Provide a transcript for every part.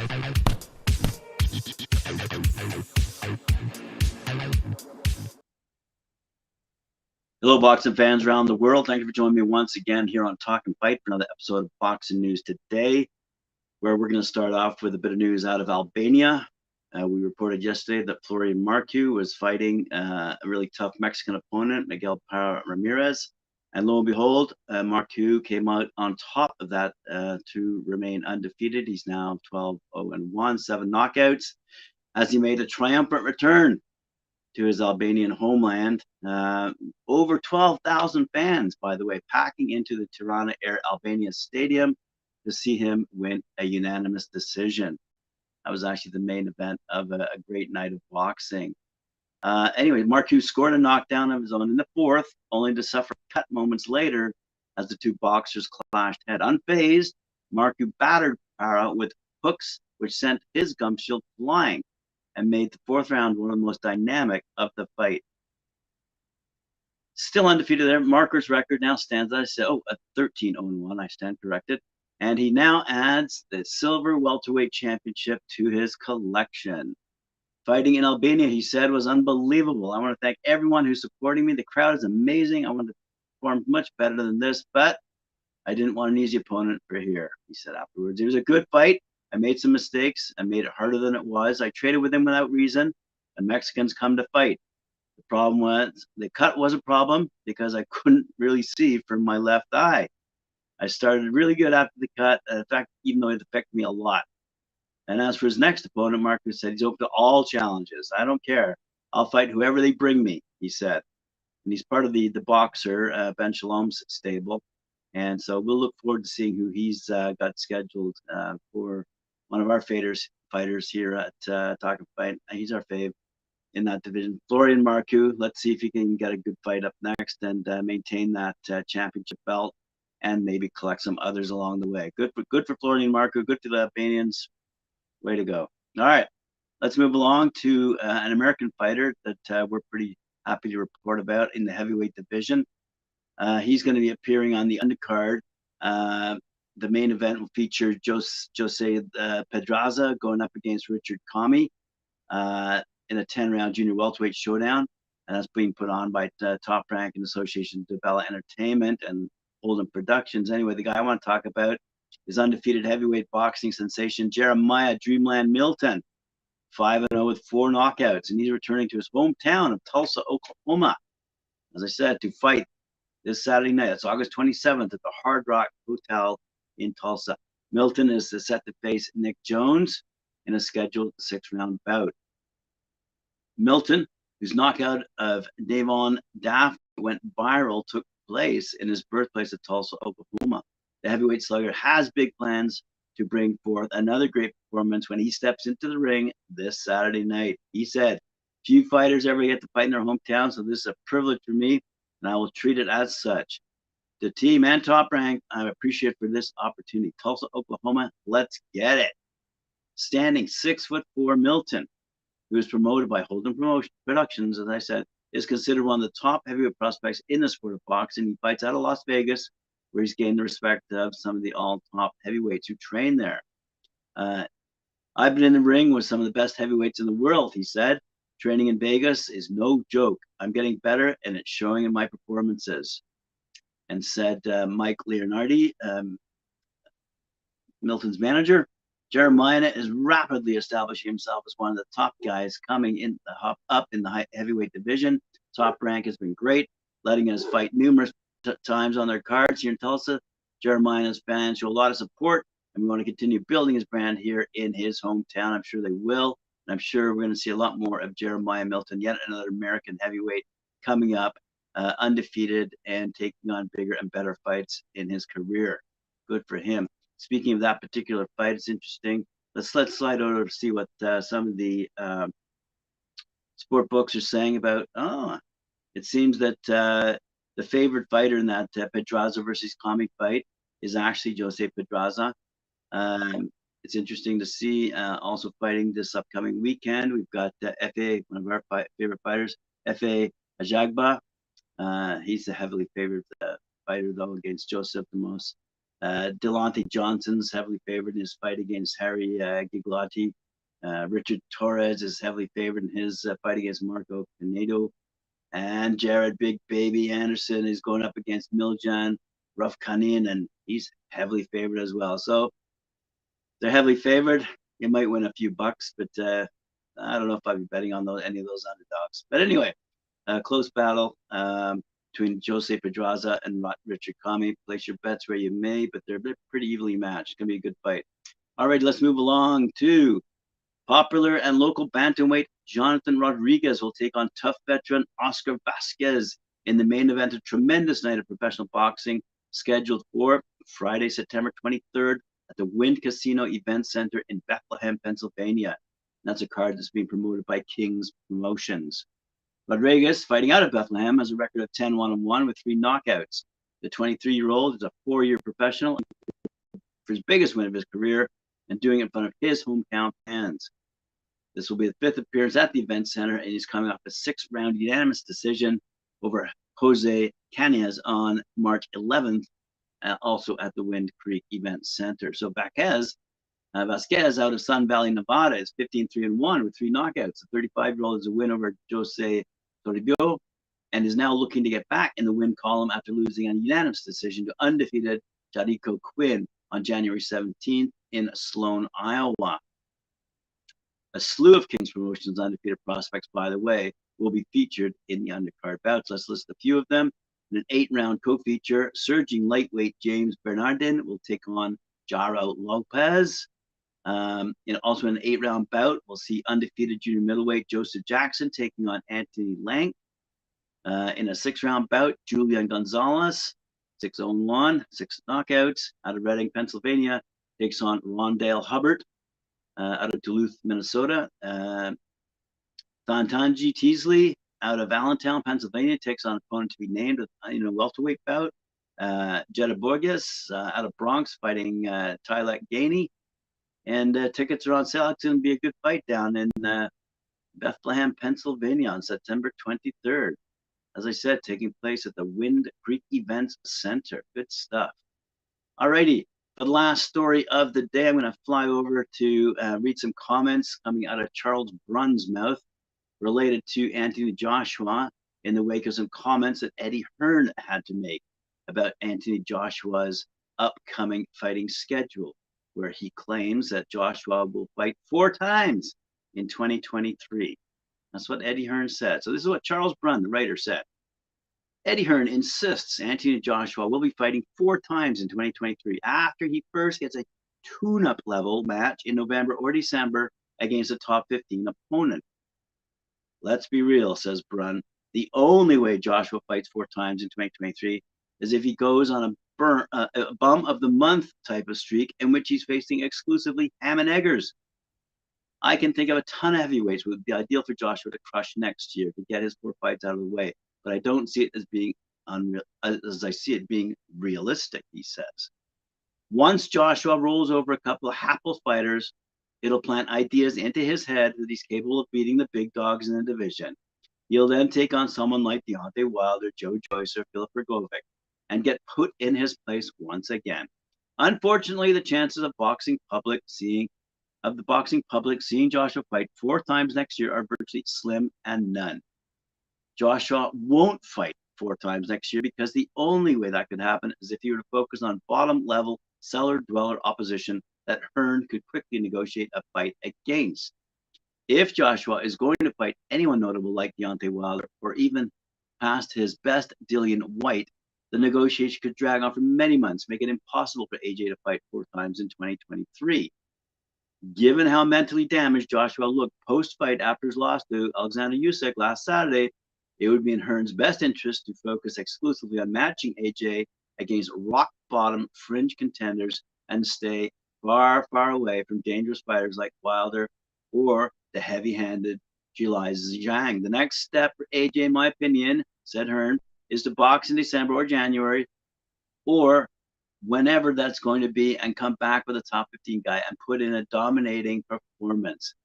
Hello, boxing fans around the world. Thank you for joining me once again here on Talk and Fight for another episode of Boxing News Today, where we're going to start off with a bit of news out of Albania. We reported yesterday that Florian Marku was fighting a really tough Mexican opponent, Miguel Ramirez. And lo and behold, Marku came out on top of that to remain undefeated. He's now 12-0-1, 7 knockouts, as he made a triumphant return to his Albanian homeland. Over 12,000 fans, by the way, packing into the Tirana Air Albania Stadium to see him win a unanimous decision. That was actually the main event of a great night of boxing. Anyway, Marku scored a knockdown of his own in the fourth, only to suffer cut moments later as the two boxers clashed head. Unfazed, Marku battered Para with hooks, which sent his gum shield flying and made the fourth round one of the most dynamic of the fight. Still undefeated there. Marku's record now stands, as I said, at 13-0-1. I stand corrected. And he now adds the silver welterweight championship to his collection. Fighting in Albania, he said, was unbelievable. I want to thank everyone who's supporting me. The crowd is amazing. I want to perform much better than this, but I didn't want an easy opponent for here, he said afterwards. It was a good fight. I made some mistakes. I made it harder than it was. I traded with him without reason, and Mexicans come to fight. The problem was the cut was a problem because I couldn't really see from my left eye. I started really good after the cut, in fact, even though it affected me a lot. And as for his next opponent, Marcus said he's open to all challenges. I don't care. I'll fight whoever they bring me, he said. And he's part of the boxer, Ben Shalom's stable. And so we'll look forward to seeing who he's got scheduled for one of our fighters here at Talk and Fight. He's our fave in that division. Florian Marku, let's see if he can get a good fight up next and maintain that championship belt and maybe collect some others along the way. Good for Florian Marku, good for the Albanians. Way to go. All right, let's move along to an American fighter that we're pretty happy to report about in the heavyweight division. He's going to be appearing on the undercard. The main event will feature Jose Pedraza going up against Richard Comey in a 10-round junior welterweight showdown. And that's being put on by Top Rank in association with Bella Entertainment and Holden Productions. Anyway, the guy I want to talk about is undefeated heavyweight boxing sensation Jeremiah Dreamland Milton, 5-0 with 4 knockouts. And he's returning to his hometown of Tulsa, Oklahoma, as I said, to fight this Saturday night. It's August 27th at the Hard Rock Hotel in Tulsa. Milton is set to face Nick Jones in a scheduled 6-round bout. Milton, whose knockout of Davon Daft went viral, took place in his birthplace of Tulsa, Oklahoma. The heavyweight slugger has big plans to bring forth another great performance when he steps into the ring this Saturday night. He said, few fighters ever get to fight in their hometown, so this is a privilege for me, and I will treat it as such. The team and Top Rank, I appreciate for this opportunity. Tulsa, Oklahoma, let's get it. Standing 6'4" Milton, who is promoted by Holden Productions, as I said, is considered one of the top heavyweight prospects in the sport of boxing. He fights out of Las Vegas, where he's gained the respect of some of the all-top heavyweights who train there. I've been in the ring with some of the best heavyweights in the world, he said. Training in Vegas is no joke. I'm getting better, and it's showing in my performances. And said Mike Leonardi, Milton's manager, Jeremiah is rapidly establishing himself as one of the top guys coming in up in the heavyweight division. Top Rank has been great, letting us fight numerous times on their cards here in Tulsa. Jeremiah's fans show a lot of support, and we want to continue building his brand here in his hometown. I'm sure they will, and I'm sure we're going to see a lot more of Jeremiah Milton, yet another American heavyweight coming up, undefeated and taking on bigger and better fights in his career. Good for him. Speaking of that particular fight, it's interesting. Let's slide over to see what some of the sport books are saying about. It seems that the favorite fighter in that Pedraza versus Comey fight is actually Jose Pedraza. It's interesting to see also fighting this upcoming weekend. We've got F.A., one of our favorite fighters, F.A. Ajagba. He's a heavily favored fighter, though, against Joseph Damos. Delonte Johnson's heavily favored in his fight against Harry Gigliotti. Richard Torres is heavily favored in his fight against Marco Pinedo. And Jared Big Baby Anderson is going up against Miljan Rufkanin, and he's heavily favored as well. So they're heavily favored. You might win a few bucks, but I don't know if I'd be betting on any of those underdogs. But anyway, close battle between Jose Pedraza and Richard Kami. Place your bets where you may, but they're pretty evenly matched. It's going to be a good fight. All right, let's move along to popular and local bantamweight Jonathan Rodriguez will take on tough veteran Oscar Vasquez in the main event. A tremendous night of professional boxing scheduled for Friday, September 23rd at the Wind Casino Event Center in Bethlehem, Pennsylvania. That's a card that's being promoted by King's Promotions. Rodriguez, fighting out of Bethlehem, has a record of 10-1-1 with 3 knockouts. The 23-year-old is a 4-year professional for his biggest win of his career and doing it in front of his hometown fans. This will be the 5th appearance at the event center, and he's coming off a 6-round unanimous decision over Jose Cañas on March 11th, also at the Wind Creek Event Center. So Vasquez out of Sun Valley, Nevada, is 15-3-1 with 3 knockouts. The 35-year-old is a win over Jose Toribio and is now looking to get back in the win column after losing a unanimous decision to undefeated Jadico Quinn on January 17th in Sloan, Iowa. A slew of King's Promotions undefeated prospects, by the way, will be featured in the undercard bouts. Let's list a few of them. In an 8-round co-feature, surging lightweight James Bernardin will take on Jaro Lopez. Also in an 8-round bout, we'll see undefeated junior middleweight Joseph Jackson taking on Anthony Lang. In a 6-round bout, Julian Gonzalez, 6-0-1, 6 knockouts, out of Reading, Pennsylvania, takes on Rondale Hubbard. Out of Duluth, Minnesota. Thantangji Teasley out of Allentown, Pennsylvania, takes on an opponent to be named in a welterweight bout. Jetta Borges out of Bronx fighting Tylek Gainey. And tickets are on sale. It's going to be a good fight down in Bethlehem, Pennsylvania on September 23rd. As I said, taking place at the Wind Creek Events Center. Good stuff. Alrighty. The last story of the day, I'm going to fly over to read some comments coming out of Charles Brunn's mouth related to Anthony Joshua in the wake of some comments that Eddie Hearn had to make about Anthony Joshua's upcoming fighting schedule, where he claims that Joshua will fight 4 times in 2023. That's what Eddie Hearn said. So this is what Charles Brunn, the writer, said. Eddie Hearn insists Anthony Joshua will be fighting 4 times in 2023 after he first gets a tune-up level match in November or December against a top 15 opponent. Let's be real, says Brunn. The only way Joshua fights 4 times in 2023 is if he goes on a bum of the month type of streak in which he's facing exclusively ham and eggers. I can think of a ton of heavyweights would be ideal for Joshua to crush next year to get his 4 fights out of the way. But I don't see it as being unreal, as I see it being realistic, he says. Once Joshua rolls over a couple of hapless fighters, it'll plant ideas into his head that he's capable of beating the big dogs in the division. He'll then take on someone like Deontay Wilder, Joe Joyce, or Filip Rogovic, and get put in his place once again. Unfortunately, the chances of the boxing public seeing Joshua fight 4 times next year are virtually slim and none. Joshua won't fight 4 times next year because the only way that could happen is if he were to focus on bottom-level, cellar-dweller opposition that Hearn could quickly negotiate a fight against. If Joshua is going to fight anyone notable like Deontay Wilder or even past his best Dillian White, the negotiation could drag on for many months, making it impossible for AJ to fight 4 times in 2023. Given how mentally damaged Joshua looked post-fight after his loss to Alexander Usyk last Saturday, it would be in Hearn's best interest to focus exclusively on matching AJ against rock-bottom fringe contenders and stay far, far away from dangerous fighters like Wilder or the heavy-handed Zhilei Zhang. The next step for AJ, in my opinion, said Hearn, is to box in December or January or whenever that's going to be and come back with a top 15 guy and put in a dominating performance.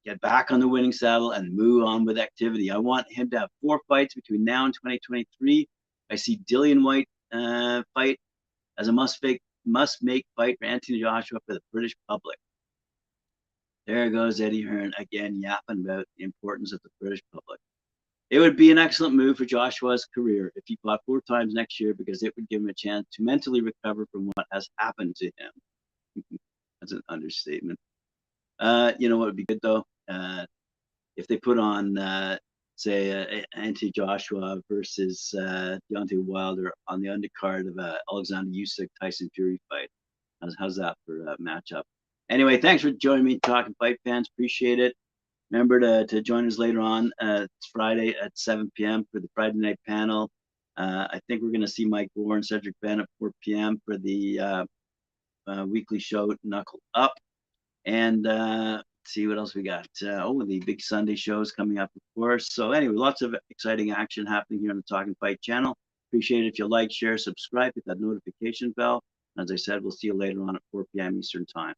Get back on the winning saddle and move on with activity. I want him to have 4 fights between now and 2023. I see Dillian White fight as a must-make fight for Anthony Joshua for the British public. There goes Eddie Hearn again yapping about the importance of the British public. It would be an excellent move for Joshua's career if he fought 4 times next year, because it would give him a chance to mentally recover from what has happened to him. That's an understatement. You know what would be good though? If they put on, say, Anthony Joshua versus Deontay Wilder on the undercard of Alexander Usyk Tyson Fury fight. How's that for a matchup? Anyway, thanks for joining me, Talking Fight Fans. Appreciate it. Remember to join us later on. It's Friday at 7 p.m. for the Friday night panel. I think we're going to see Mike Gore and Cedric Ben at 4 p.m. for the weekly show Knuckle Up. And see what else we got. The big Sunday shows coming up, of course. So anyway, lots of exciting action happening here on the Talking Fight channel. Appreciate it if you like, share, subscribe, hit that notification bell. As I said, we'll see you later on at 4 p.m. Eastern Time.